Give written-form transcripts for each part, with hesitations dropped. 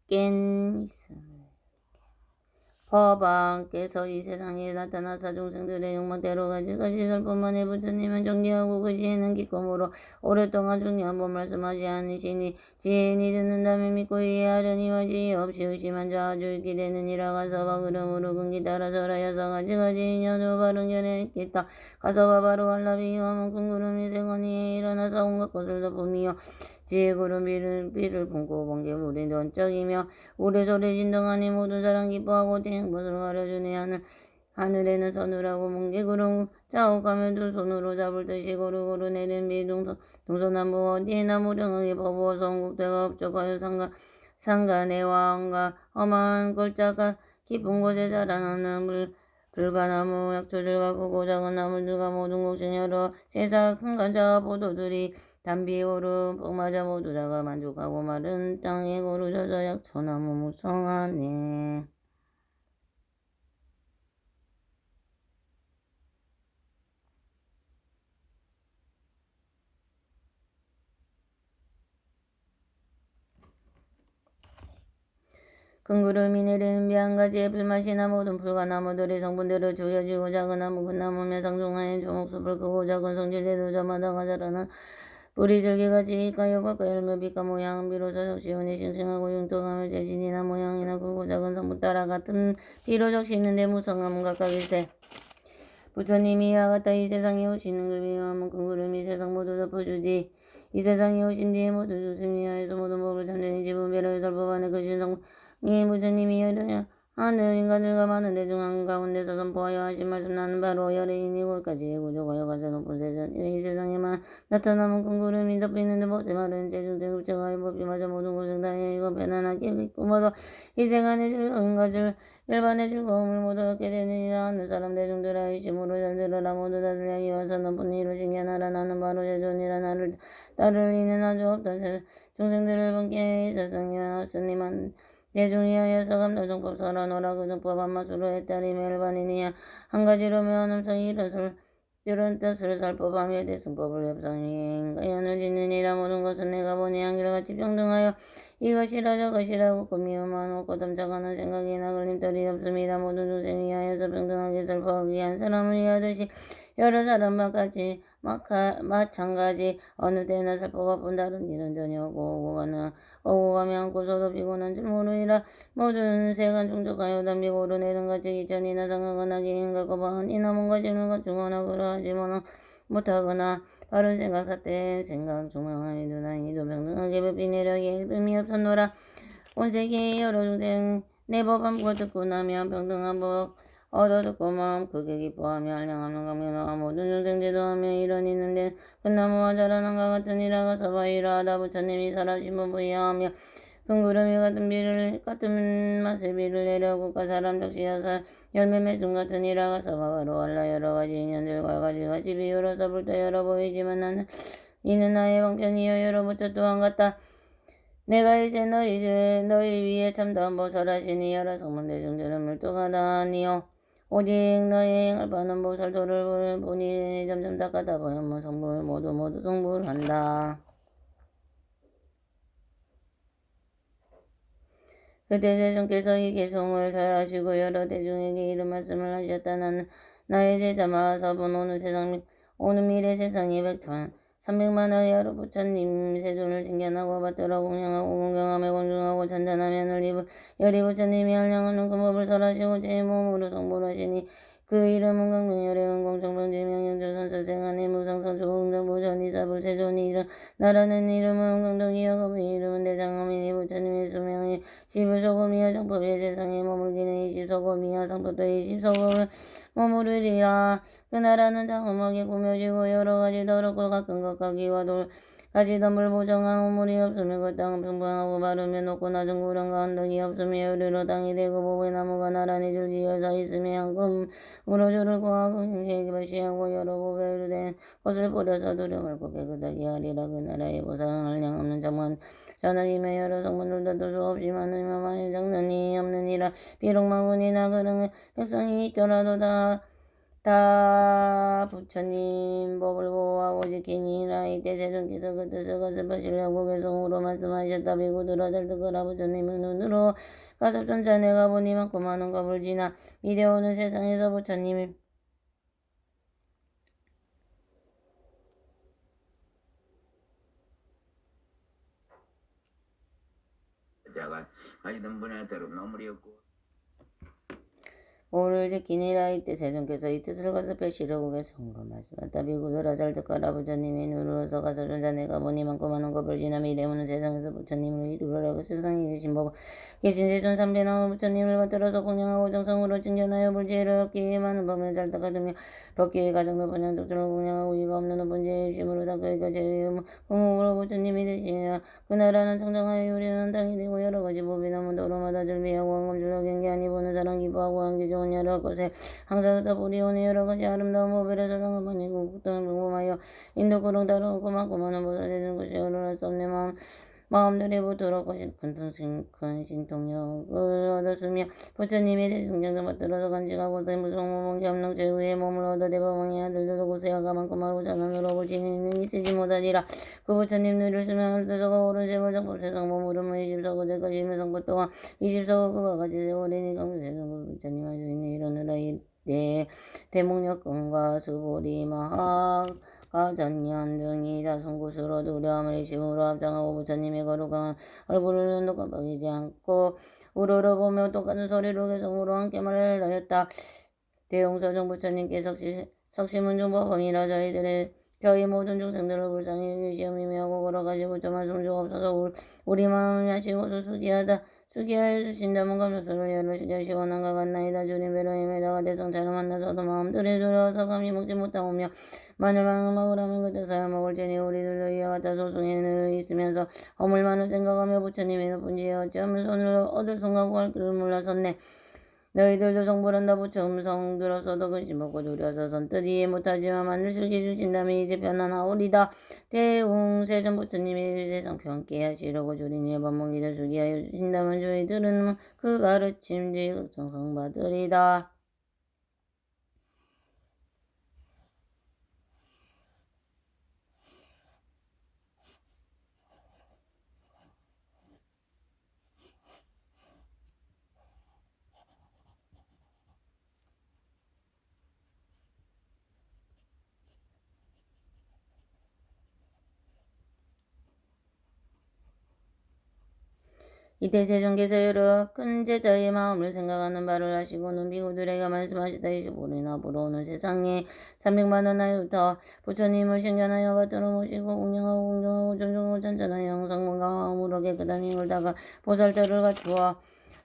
있음을 법왕께서 이 세상에 나타나사 중생들의 욕망대로 가지가지 설법만해 부처님은 정리하고 그 시에는 기꺼으로 오랫동안 중요한 말씀하지 않으시니 지혜인이 듣는다면 믿고 이해하려니와 지혜 없이 의심한 자 아주 읽게 되느니라. 가서봐 그러므로 근기 따라서라 여서 가지가지 인연으로 바른 견해 있겠다. 가서봐 바로 알라비와 큰 구름이 세거니에 일어나서 온갖 것을 덮으며 지혜 구름 비를 품고 번개 물이 번쩍이며 우레소리 진동하니 모든 사람 기뻐하고 행복을 가려주네. 하늘에는 서늘하고 뭉게구름 자욱하면 두 손으로 잡을 듯이 고루고루 내린 비 동서남북 어디에나 무량하게 버부어서 온국대가 업적하여 상간의 왕과 험한 골짜가 깊은 곳에 자라나는 불가나무 약초들과 크고 작은 나무들과 모든 곡식 여러 세상 큰 간자와 포도들이 담비 오름 뽕맞아 모두 다가 만족하고 마른 땅에 고루져서 약초나무 무성하네. 큰 구름이 내리는 비 한 가지의 불맛이나 모든 풀과 나무들이 성분대로 조여지고 작은 나무 큰 나무며 상중하에 조목숲을 크고 작은 성질대도 저마다가 자라는 뿌리 줄기같이 이가 여과가 열매 빛과 모양은 비로소 적시온이 싱싱하고 융통하며 재진이나 모양이나 크고 작은 성분 따라 같은 비로적 시는데 무성함은 각각일세. 부처님이 이와 같다. 이 세상에 오시는 걸 위하면 큰 구름이 세상 모두 덮어주지. 이 세상에 오신 뒤에 모두 주심 위하여서 모든 법을 참전히 지분별의 설법하는 그 신성이 부처님이 여러 하늘 인간들과 많은 대중 한가운데서 선포하여 하신 말씀. 나는 바로 열애인 이곳까지 구조하여 가서 높은 세상 이 세상에만 나타나면 큰 구름이 덮이는데 못에 마른 제중생 흡체가의 법이 맞아 모든 고생 다해 이거 편안하게 꿈어도 이 세간의 즐거운 것을 일반의 즐거움을 모두 얻게 되느니라. 하늘 사람 대중들아 의심으로 잘 들으라. 모두 다들 향이 와서 높은 일을 신견하라. 나는 바로 제존이라. 나를 따를 이는 아주 없던 중생들을 본게 이 세상에 왔으니만 대중이하여서 감도정법 설하노라. 그 정법 한마수로 했다리며 일반인이야 한 가지로며 음성이 이런 뜻을 살법하며 대승법을 협상해 인가연을 짓느니라. 모든 것은 내가 보니 한결같이 평등하여 이것이라 저것이라고 꾸미어만 고담작하는 생각이나 걸림돌이 없음이라. 모든 중생 위하여서 평등하게 살포하기 한 사람을 위하듯이 여러 사람과 같이 마찬가지 어느 때나 살포가 본 다른 일은 전혀 오고 가며 안고서도 피곤한 줄 모르니라. 모든 세간 충족하여 담비고 오르내린 같이 이천이나 상하거나 기행하고 바흔이나 뭔가 질문 갖추거나 그러하지 못하거나 바른 생각 사태 생각 중명함이 누나이도 평등하게 법이 내력에 뜸이 없었노라. 온 세계의 여러 중생 내 법 한번 듣고 나면 평등한 법 얻어 듣고 마음 크게 기뻐하며 한량하는 강면하고 모든 중생 제도하며 이런 있는데 큰 나무와 자라난 것 같으니라. 가서 봐이라 하다 부처님이 살아심은 부여하며 큰 구름이 같은 맛의 비를 내려고 사람 적시여서 열매 맺음 같으니라. 가서 바로 알라. 여러 가지 인연들과 가지가지 비유로서 불도 여러 보이지만 이는 나의 방편이여 여러 부처 또한 같다. 내가 이제 너희 위에 참다한 보살하시니 여러 성문 대중들은 물도가 아니요 오직 너의 행을 바는 보살도를 보니 점점 닦아다 보면 성불 모두 성불한다. 그때 세존께서 이 개송을 잘 하시고 여러 대중에게 이런 말씀을 하셨다. 나의 제자 마하사분 오는 미래 세상에 300만의 여러 부처님 세존을 칭견하고 받들어 공양하고 공경하며 공중하고 찬찬하며 열이 부처님이 한량하는 그 법을 설하시고 제 몸으로 성불하시니 그 이름은 강명열의 은공정병지 명령조선설생안의 무상성 조응정부전 이사불 세존이 이름 나라는 이름은 강동이여 거미 이름은 대장어미니 부처님의 수명이 시불소금이여 정법의 세상에 머물기는 이십소금이여 상법도 이십소금을 머무르리라. 그 나라는 장엄하게 꾸며지고 여러가지 더럽고 가끔 각각이와 가지 덤불 보정한 우물이 없으며 그 땅은 평평하고 마르며 높고 낮은 구름과 언덕이 없으며 요리로 땅이 되고 보배 나무가 나란히 줄지어서 있으며 한금으로 줄을 고하고 경계에 발시하고 여러 보배로 된 것을 뿌려서 두려움을 깨끗하게 하리라. 그 나라의 보상은 한량 없는 장만 자나기며 여러 성문들도 수없이 많으며 많이 장난이 없느니라. 비록 마군이나 그런 백성이 있더라도 다 다 부처님 법을 보호하고 지키니라. 이때 세존께서 그 뜻을 거슬퍼시려고 개성으로 말씀하셨다. 비구들아 잘 듣거라. 부처님의 눈으로 가섭전차 내가 보니 많고 많은 겁을 지나 미래오는 세상에서 부처님이 하시던 분에 대로 노물이었고 오를 지키니라. 이때 세존께서 이 뜻을 거슬펴시려고 개성으로 말씀하셨다. 비구들아 잘 듣거라. 부처님의 눈으로서 가섭전차 내가 보니 많고 많은 겁을 지나 미래오는 세상에서 부처님을 이루려고 세상에 계신 법 계신 세존 삼배나무 부처님을 받들어서 공양하고 정성으로 칭견하여 불지혜를 얻기 위해 많은 법을 잘 닦아두며 법기의 가장 높은 양족들을 공양하고 이가 없는 높은 지혜심으로 닦아이가 제의 공목으로 부처님이 되시니라. 그 나라는 청정하여 요리는 땅이 되고 여러 가지 법이 나무 도로마다 절비하고 황금줄로 경계하니 보는 사람 기뻐하고 한기 좋은 여러 곳에 항상 떠보리오니 여러 가지 아름다운 법에서 상업하니고 국도는 궁금하여 인도 구릉 따로 고맙고 많은 보살이 되는 것이 어른할 수 없네. 마음들이 부드럽고 큰 신통력을 얻었으며 부처님의 대승경을 받들어서 간직하고 무성무성 겸능 제후에 몸을 얻어 대법왕의 아들들도 고세아가 많고 마루 자난으로 보지는 있으지 못하니라. 그 부처님 누리시면 얼드서가 오른 세월장법 세상 몸으로는 20서고 될 것이며 성법 또한 20서고 그와 같이 세월이니 강세상 부처님 하시니 이러느라 이때 대목력금과 수보리 마학 가전년 등이 다송곳으로 두려움을 이심으로 합장하고 부처님의 거룩한 얼굴을 눈도 깜빡이지 않고 우러러보며 똑같은 소리로 개성으로 함께 말하였다. 대용서정 부처님께 석시문중법범이라 저희 모든 중생들을 불쌍히 여기시오며 하고 걸어가시 부처 말씀 주옵소서. 우리 마음을 야시고서 수기하여 주신다면 감사스러운 여러시게 시원한가 같나이다. 주님 배로임에다가 대성차를 만나서도 마음들이 두려워서 감히 먹지 못하오며 마늘만을 먹으라면 그때 사야 먹을지니 우리들도 이와 같아 소송에 늘 있으면서 허물 많은 생각하며 부처님의 높은 지혜 어찌하면 손을 얻을 순간 할 줄을 몰라섰네. 너희들도 성불한다. 부처 음성 들어서도 근심 먹고 두려워서 선뜻 이해 못하지만 만일 슬기 주신다면 이제 편안하오리다. 대웅 세전 부처님이 세상 편케 하시려고 주리니 법문기를 수기하여 주신다면 저희들은 그 가르침지 극정성 받으리다. 이때 세존께서 여러 큰 제자의 마음을 생각하는 바를 하시고는 비구들에게 말씀하시다. 25일이나 불어오는 세상에 300만 원 하여부터 부처님을 신견하여 받들어 모시고 공양하고 공정하고 존중하고 찬찬하여 항상문과 마음으로 깨끗한 힘을 다가 보살들을 갖추어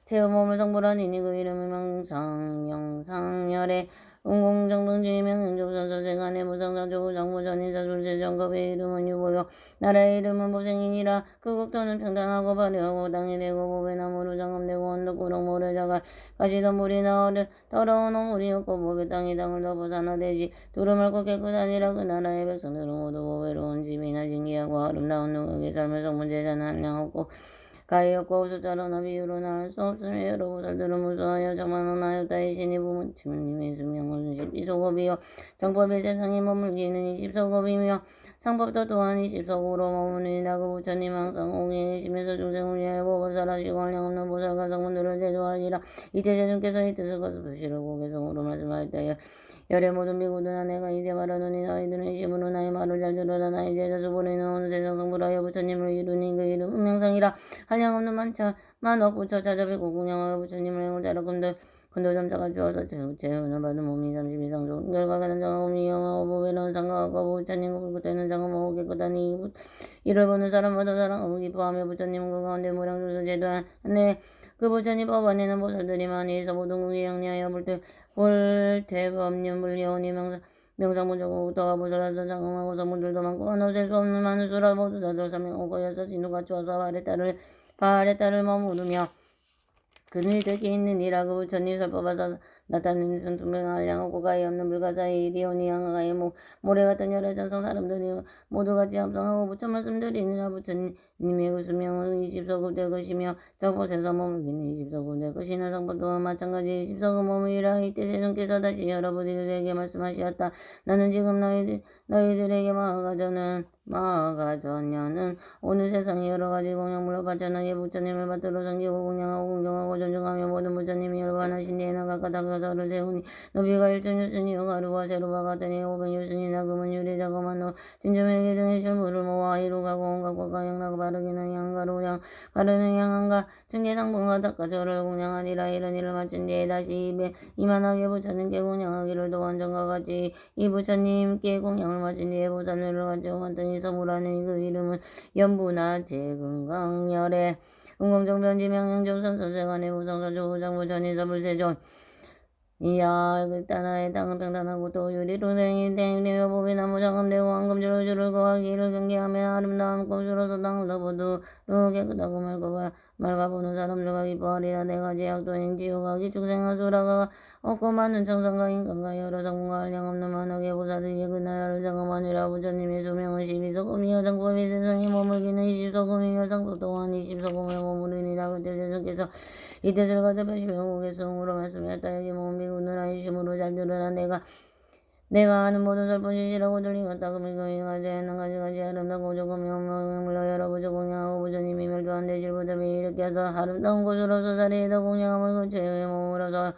체험 몸을 성불하니니 그 이름을 명상영상열에 운공정등지의 명행조선서 세간의 무상상조부 장부전인사 술세정급의 이름은 유보요 나라의 이름은 보생이니라. 그 국토는 평탄하고 발효하고 땅이 되고 법의 나무로 장엄되고 언덕구렁 모래자가 가시던 물이 나오려 더러운 오물이었고 법의 땅이 땅을 덮어 산화되지 두루 맑고 깨끗하니라. 그 나라의 백성들은 모두 보배로운 집이나 진기하고 아름다운 누국의 삶을 성문제자는 한량없고 가해였고 숫자로나 비유로나 할 수 없으며 여러 보살들은 무수하여 자만하나였다. 이신이 부모님의 수명은 12소급이요 정법의 세상에 머물기는 20소급이며 상법도 또한 20소급으로 머무르니라. 그 부처님 항상 공에 계시면서 중생을 위하여 보살하시고 한량없는 보살과 성문들을 제도하리라. 이때 세존께서 이 뜻을 거듭하시려고 개성으로 말씀하였다. 열의 모든 비구들아 내가 이제 말하노니 너희들은 이심으로 나의 말을 잘 들으라. 나의 제자 수보리는 어느 세상 성불하여 부처님을 이루니 그 이름은 명상이라. 한량없는 만억 부처 찾아뵙고 공양하여 부처님을 행을자로 근도점자가 주어서 재훈을 받은 몸이 32상 좋은 결과가 단정하고 미영하고 보배로운 상가하고 부처님과 불구되는 장엄하고 깨끗하니 이를 보는 사람마다 사랑하고 기뻐하며 부처님 그 가운데 무량조서 제도하네. 그 부처님 법안에는 보살들이 많이 있어 모든 국에 영리하여 불퇴법륜 불리오니 명상문자고 도가 보살라서 장엄하고 성문들도 많고 하나 셀 수 없는 많은 수라 모두 다들 사명하고 여섯 진우가 주어서 발에 따를 머무르며 그누이에게 있는 이라 그 부처님 설법하사 나타내는 순통명을 향하고 가히 없는 불가사의 이리오니 향하에 모래 같은 여러 전성 사람들이 모두 같이 합성하고 부처 말씀드리니라. 부처님의 그 수명은 20서급 될 것이며 장법에서 머물기는 20서급 될 것이나 상법 또한 마찬가지 20서급 머물이라. 이때 세존께서 다시 여러분들에게 말씀하시었다. 나는 지금 너희들에게 마하가전녀는 오늘 세상에 여러 가지 공양물로 바쳐나게 부처님을 받들어 섬기고 공양하고 공경하고 존중하며 모든 부처님이 열반하신 데에는 각각 당가서를 세우니 너비가 일천유순이요 가루와 세로와 같으니 500유순이나 금은 유리자고만노 진주매기 등의 실물을 모아 이루가고 온갖과 가양나고 바르기는 양가루 가루는 양한가 증계당분과 닭가저를 공양하리라. 이런 일을 마친 뒤에 다시 이만하게 부처님께 공양하기를 도안전과 같이 이 부처님께 공양을 마친 뒤에 보살례를 가지고 왔더니 서무라는 그 이름은 연부나 재근강열의 은공정변지명영조선 선생안의 무성사 조장부 전인서 불세존 이야 그 따나의 땅은 평탄하고 또 유리로 된 땡땡여 보비 나무 장금대고 황금줄을 거하기를 경계하며 아름다운 꽃으로서 땅을 덮어도 깨끗하고 맑아보는 사람들과 기뻐하리라. 내가 제약도 행지요가 기축생아 수라가 없고 많은 청산과 인간과 여러 성문과 한량없는 만하게 보살이 그 나라를 장엄하니라. 부처님의 수명은 12소금이여 장법이 세상에 머물기는 20소금이여 장법 또한 20소금에 머무르니라. 그때 세상께서 이 뜻을 가져 배실영국의 성으로 말씀하였다. 여기 모은 비구는 아이심으로 잘 들으라. 내가 아는 모든 설법이시라고 들리겠다. 그물거인 가지에는 가지가지 아름답고 조금이 물러 여러 부처 공양하고 부처님이 멸도한 대실부터미 이렇게 해서 아름다운 곳으로 소사리에다 공양함을 그 최후에 머물어서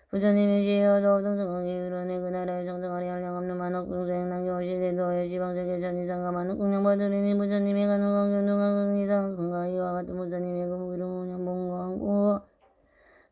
부처님이 지혜어도 등성하기 이르네. 그 나라에 성장하리 한량없는 만억 중생 남겨 시대도 시방세계 천이상과 만억 공양받으리니 부처님이 가는 광경능한 이상 승가 이와 같은 부처님의 그 이름은 연봉광고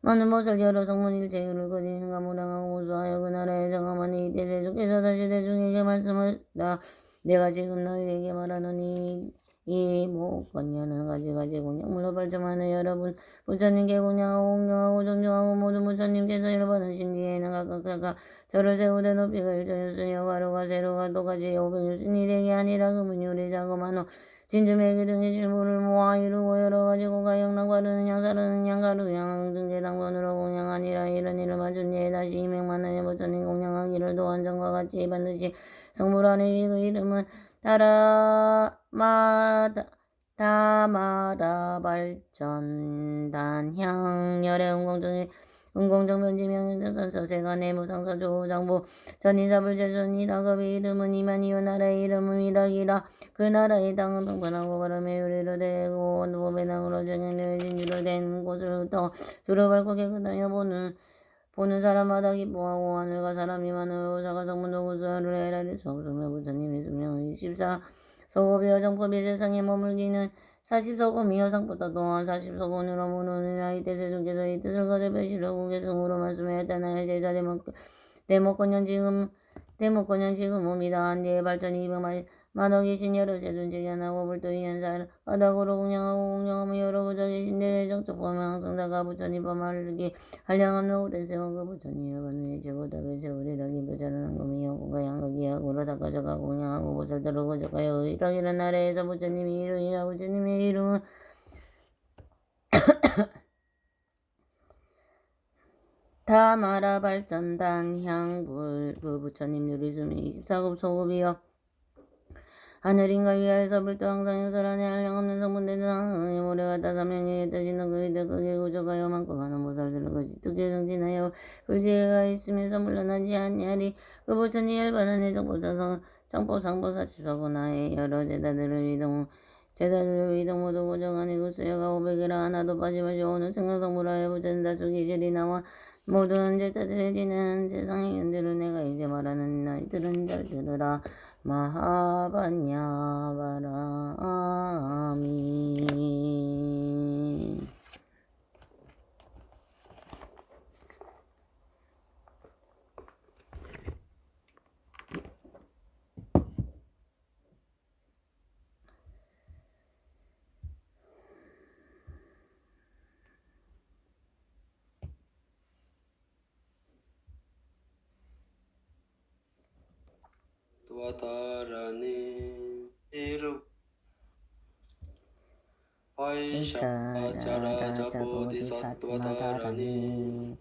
많은 것을 여러 성문일 제유를 거지는가 무량하고 무수하여 그 나라에 정함하니 이때 세조께서 다시 대중에게 말씀하셨다. 내가 지금 너희에게 말하노니 이 목건녀는 가지가지 공양물로 발전하는 여러분 부처님께 공양하고 공경하고 존중하고 모든 부처님께서 열받으신 뒤에는 각각 저를 세우되 높이가 일천유순이여 가루가 세로가 똑같이 500유순이 되게 아니라 금은 유리자고만호 진주매기 등의 실물을 모아 이루고 여러 가지 고가 영락 바르는 양 사르는 양 가루 양 등계당번으로 공양하니라. 이런 일을 마준 뒤에 다시 200만원의 부처님 공양하기를 도안전과 같이 반드시 성불하니 그 이름은 다마라 발전 단향 열의 은공정변지명영전선서 세간의 무상서 조장부 전인사불제전이라. 급의 이름은 이만이요 나라의 이름은 미락이라. 그 나라의 땅은 평판하고 바람의 요리로 되고 원도배낭으로 정형되어 진주로 된 곳으로부터 두루밟고 깨끗하여 보는 사람마다 기뻐하고 하늘과 사람이 많으며 사가 성문도 구수하를 헤라릴 수 없으며 부처님의 수명은 64소급이여 정법이 세상에 머물기는 40소금이여 상보다 또한 40소금으로 모르느니라. 이때 세존께서 이 뜻을 가져 배시려고 계승으로 말씀하였다. 나의 제자 대목건년 지금 옵니다. 한디의 발전이 200만억 계신 여러 세존 제견하고 불도이 현사를 바닥으로 공양하며 여러 부자 계신데 정적 보면 항상 다가 부처님 법말기 한량없는 오랜 세월 그 부처님 여관위에 제보답을 세우리라. 기부자는 한금이여 공가 양각이하고로 닦아져가고 공양하고 보살도로 거저가여 의락이란 나라에서 부처님이 이르니라. 부처님의 이름은 다마라 발전단 향불 그 부처님 누리숨이 24급 소급이여 하늘인가 위하에서 불도 항상 영설하네. 한량없는 성분되는 항상의 모래가 다사명에 떠지는 그 위대 크게 구조가여 많고 많은 보살들을 거짓 두개 정진하여 불지혜가 있으면서 물러나지 않냐리. 그 부처님 열반한의 정법상보 사치서구나의 여러 제자들을 위동 모두 고정하니 그 수여가 500이라 하나도 빠짐없이 오는 생각성불하여 부처님 다수기실이 나와 모든 제자들의 지는 세상의 연들을 내가 이제 말하는 너희들은 잘 들으라. 마하반야바라미 도와다라니 이르 이샤라라자 보디사트마다라니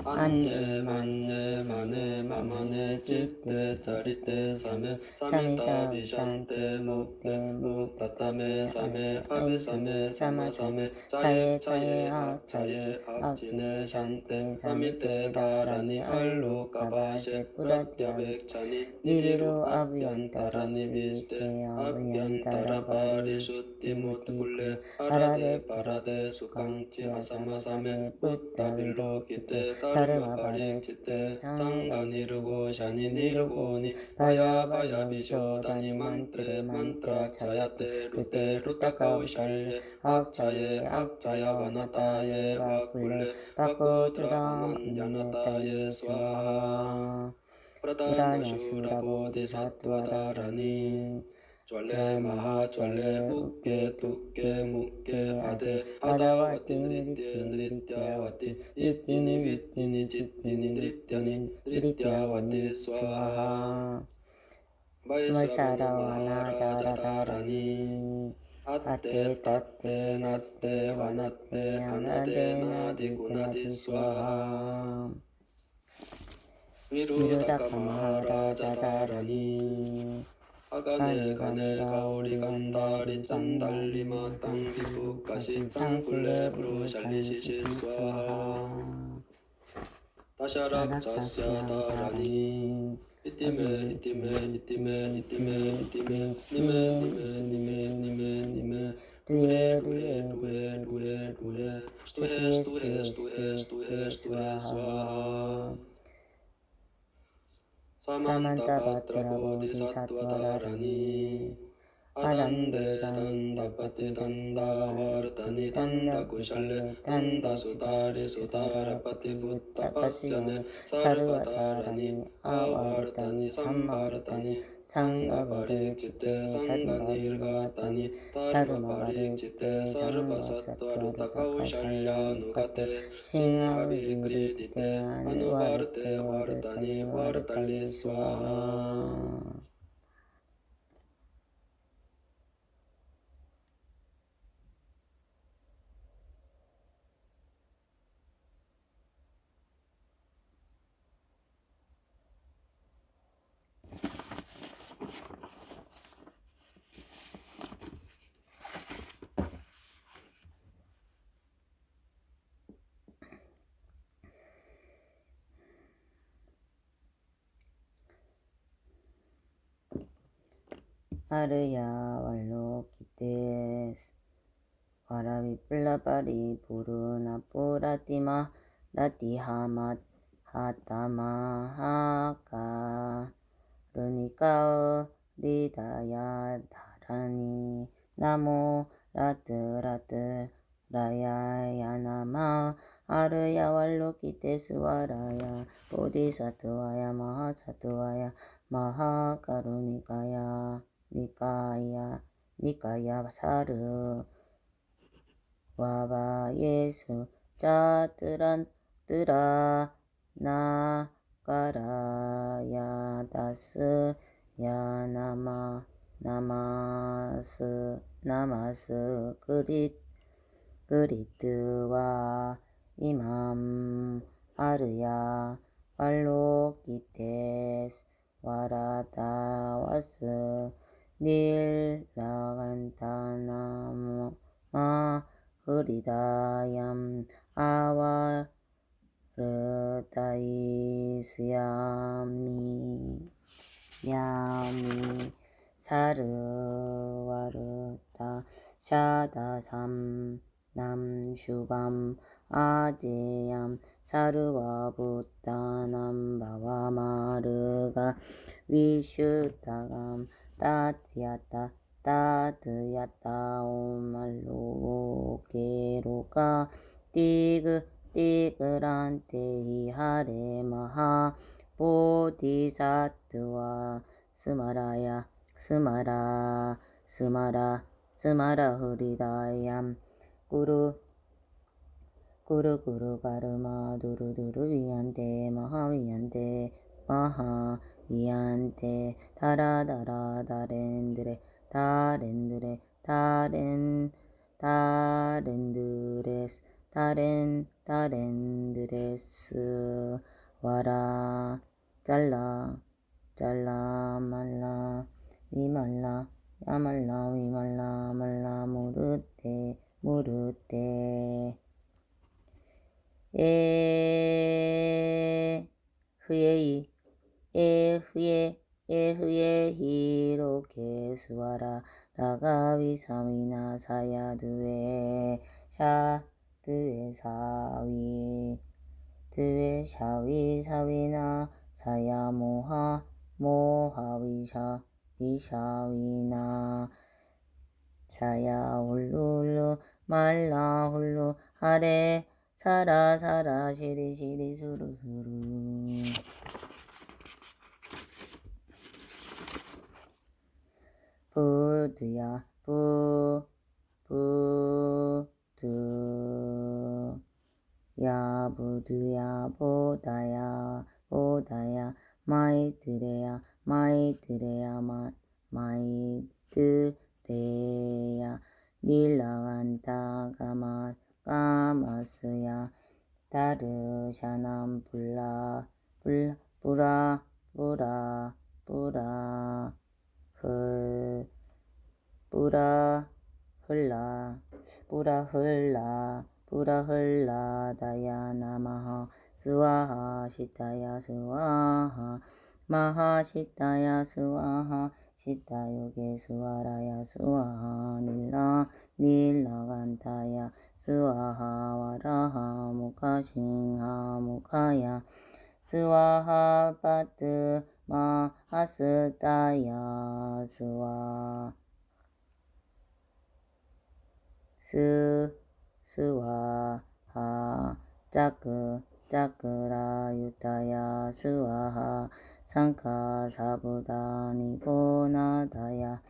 안예 만예 마네 마마네 찌떼 짜리떼 사메 사미타 비샨떼 묵떼 묵따따메 사메 아비사메 사마사메 차예 차예 악차예 악지네 샨떼 사미떼 다라니 알루까바세 뿌라티아백차니 니리로 아비안타라니 비스테 아비안타라 바리수티무티굴레 아라데 파라데 수강치 아사마사메 뿌따빌로 기테 다르마 바리치테 상가니르고 샤니니르고니 바야바야 비쇼다니 만트레 만트라 차야테 루테 루타카우 샬레 악차예 악차야 바나타예 바굴레 바코트람 야나타예 스와하 프라다냐 슈라보디사투아다라니 쫄레 마하 쫄레 우케 투케 무케 아데 아다와티 느리띠 느리띠아와티 이띠니 위띠니 지띠니 느리띠니 느리띠아와티 스와하 마사라와나 자라다라니 아떼 따떼 나떼 와나떼 아나데 나디구나디 스와하 위루다카 마하라자다라니 아가네 가네 가오리 간다리 짠달리 마땅 비프까시 쌍굴레 브루샬리시시 스와하 다샤락 자스야다라니 이띠메 이띠메 이띠메 이띠메 이띠메 니메 니메 니메 니메 니메 루에 루에 루에 루에 루에 스투헤 스투헤 스투헤 스투헤 스투헤 스와하 사만타바트라 보디사투아다라니 아단데 단다파티 단다 와르타니 단다 구샬레 단다 수다리 수다라파티 부타파시아네 사르와다라니 아와르타니 삼바르타니 상가바리 치테 상가니르가타니 다르마바리 치테 사르바사투아르타카우 샬랴 누가테 싱아비그리티테 아누바르테 와르타니 와르탈리 스와하 아르야 왈로키테스 와라비플라바리 부르나포라티마 라티하마 하타마하카 루니카어 리다야 다라니 나모 라트라트 라야야나마 아르야 왈로키테스 와라야 보디사투와야 마하사투와야 마하카루니카야 니카야 사르 와바 예수 짜뜨란 뜨라 나가라야 다스 야나마 나마스 그리트와 이맘 아르야 발로키테스 와라다와스 닐라간타나마 흐리다얌 아와르다이스야미 야미 사르와르다 샤다삼 남슈밤 아제얌 사르와부타남 바와마르가 위슈타감 따티야타 따드야타 오말로게로가 띠그란테히 하레마하 보디사트와 스마라 흐리다얌 구르 가르마 두루두루 위안테 마하 위안테 다라다라 다렌드레 다렌드레스 다렌드레스 와라 잘라 말라 위말라 야말라 위말라 말라 무르떼 흐예이 흐예 히로케 스와라 라가위 사미나 사야 드웨 사위 사위나 사야 모하위샤 위샤위나 사야 훌루 말라 훌루 하레 사라 시리 수루 부드야 부드야 보다야 마이드레야 닐라간타 까마스야 다르샤남 뿌라 뿌라 흘라 다야 나마하 스와하 시타야 스와하 마하 시타야 스와하 시타요게 스와라야 스와하 닐라간타야 스와하 와라하 무카싱하 무카야 스와하 파트 마하스타야 스와하 짜크라 유타야 스와하 상카 사부다 니보나다야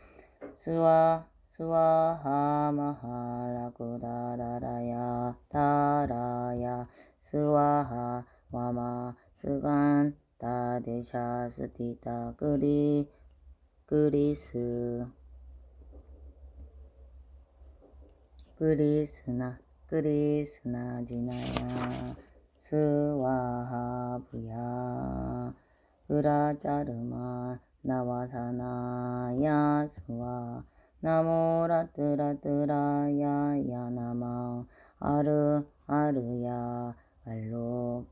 스와하 마하라쿠다 다라야 스와하 와마 스간 다데샤 스티타 그리스나 지나야 스와하 부야 그라자르마 나와사나야 스와 나모라뜨라뜨라야 야나마 아르야 알로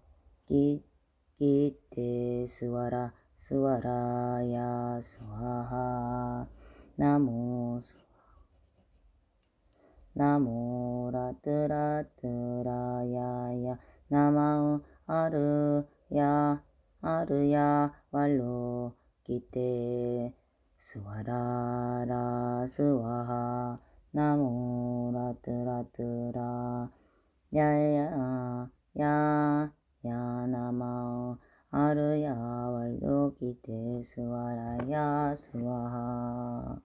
기테 스와라야 스와하 나모라뜨라뜨라야야 나마우 아르야 왈로 기테 스와라라 스와하 나모라뜨라뜨라 야야 나마우 아르야 왈로 기테 스와라야 스와하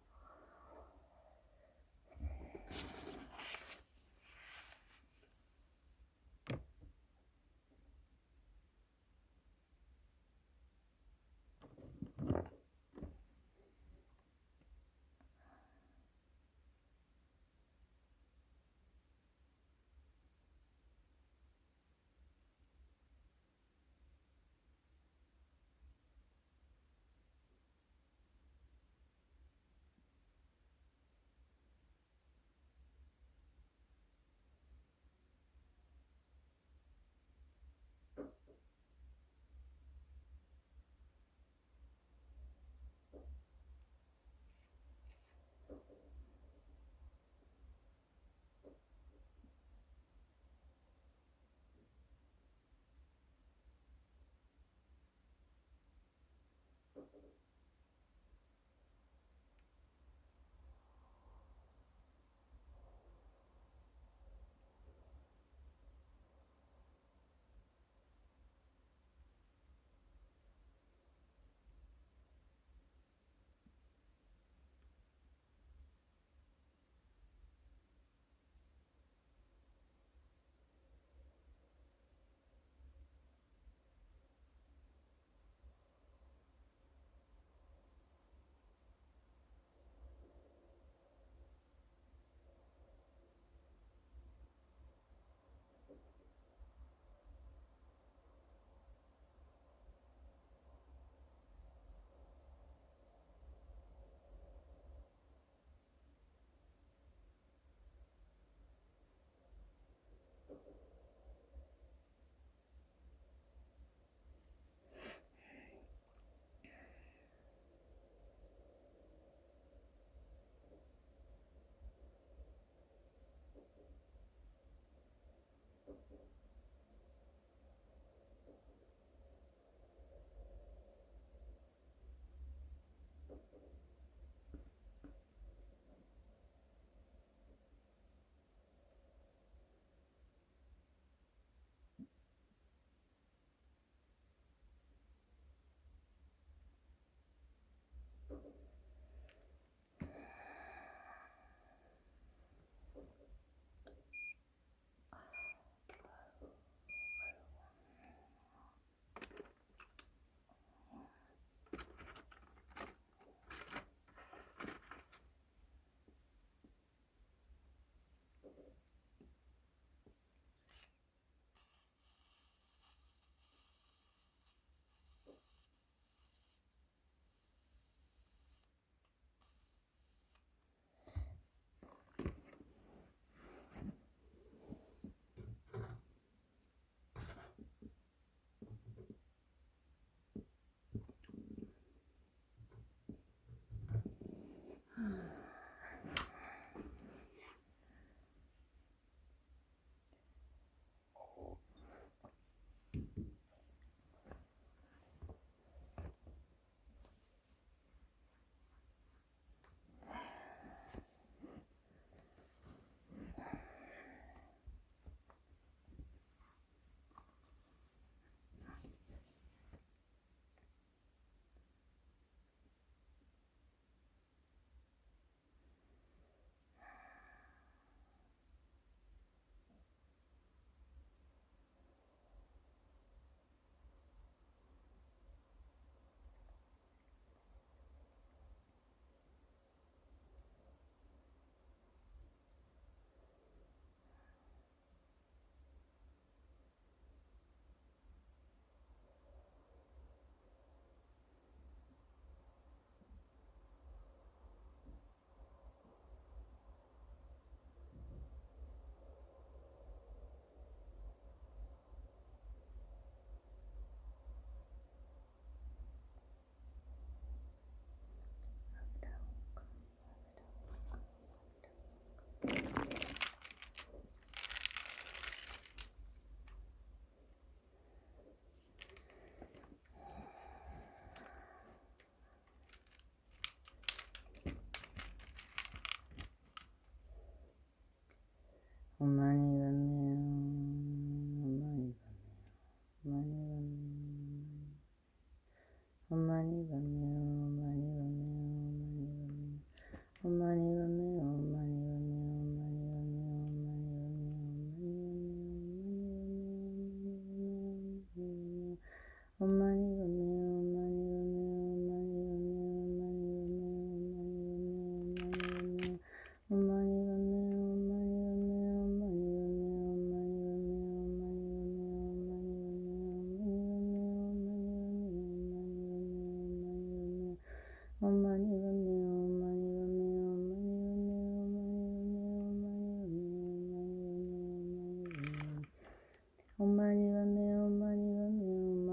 엄마니 밤에 엄마니 밤에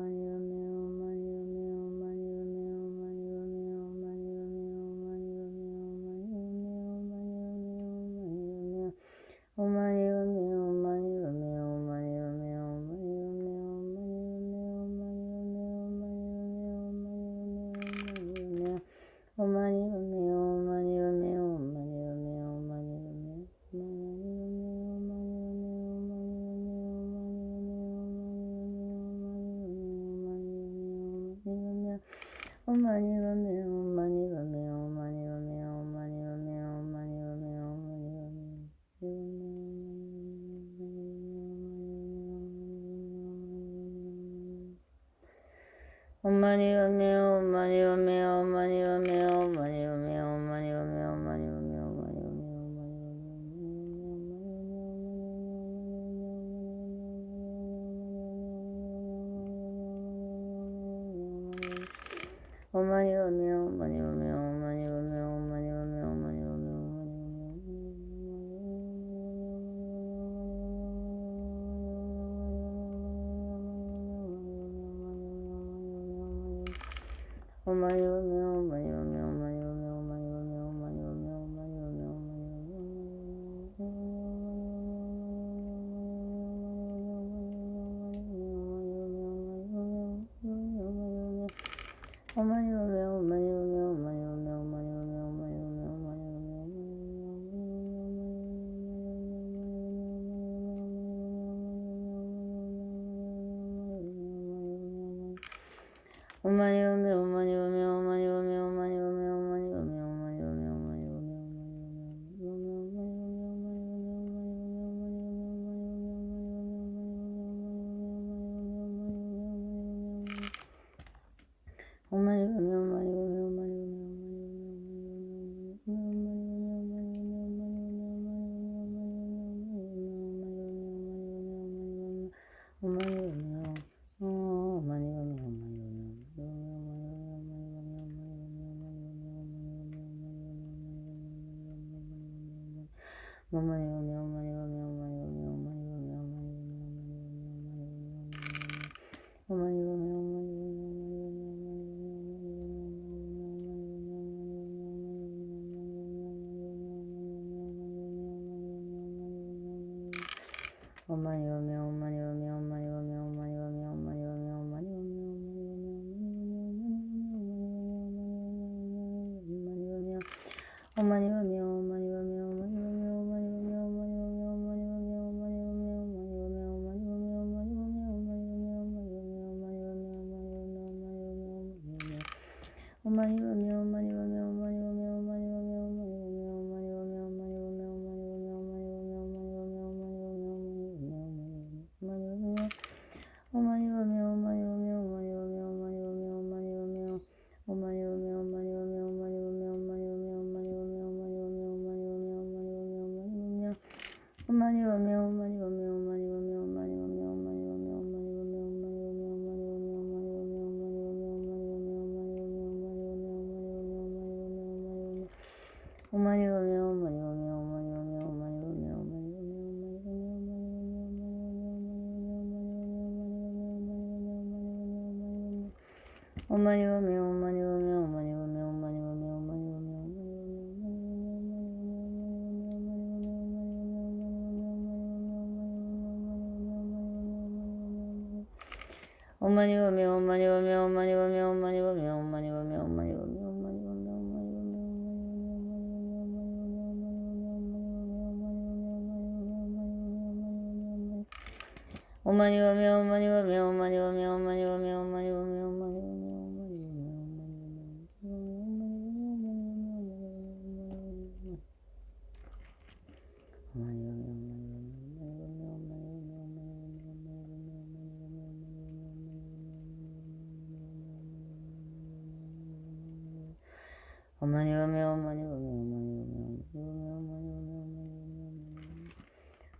엄마니 밤에 엄마니 밤에 엄마니 밤에 엄마니 밤에 엄마니 밤에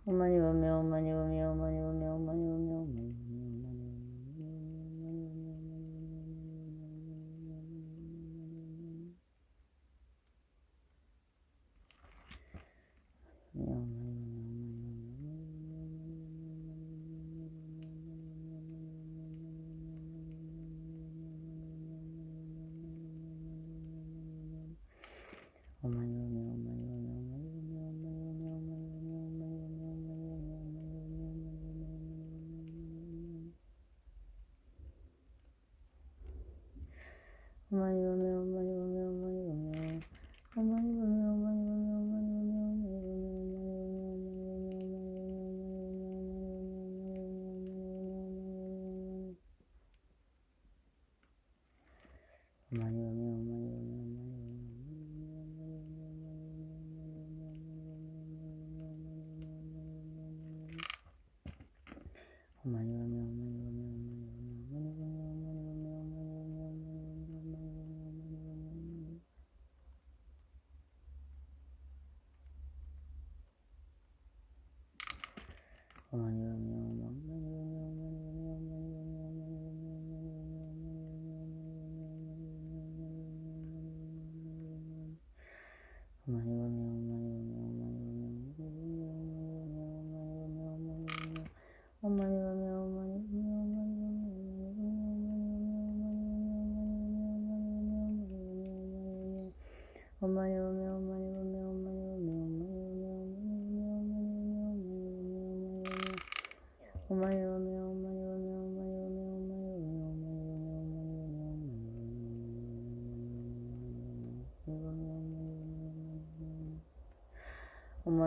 엄마니 밤에 엄마니 밤에 엄마니 밤에 엄마니 밤에 엄마니 보며 엄마니 보며 엄마니 보며 엄마니 보며 엄마니 보며 엄마니 보며 엄마니 보며 엄마니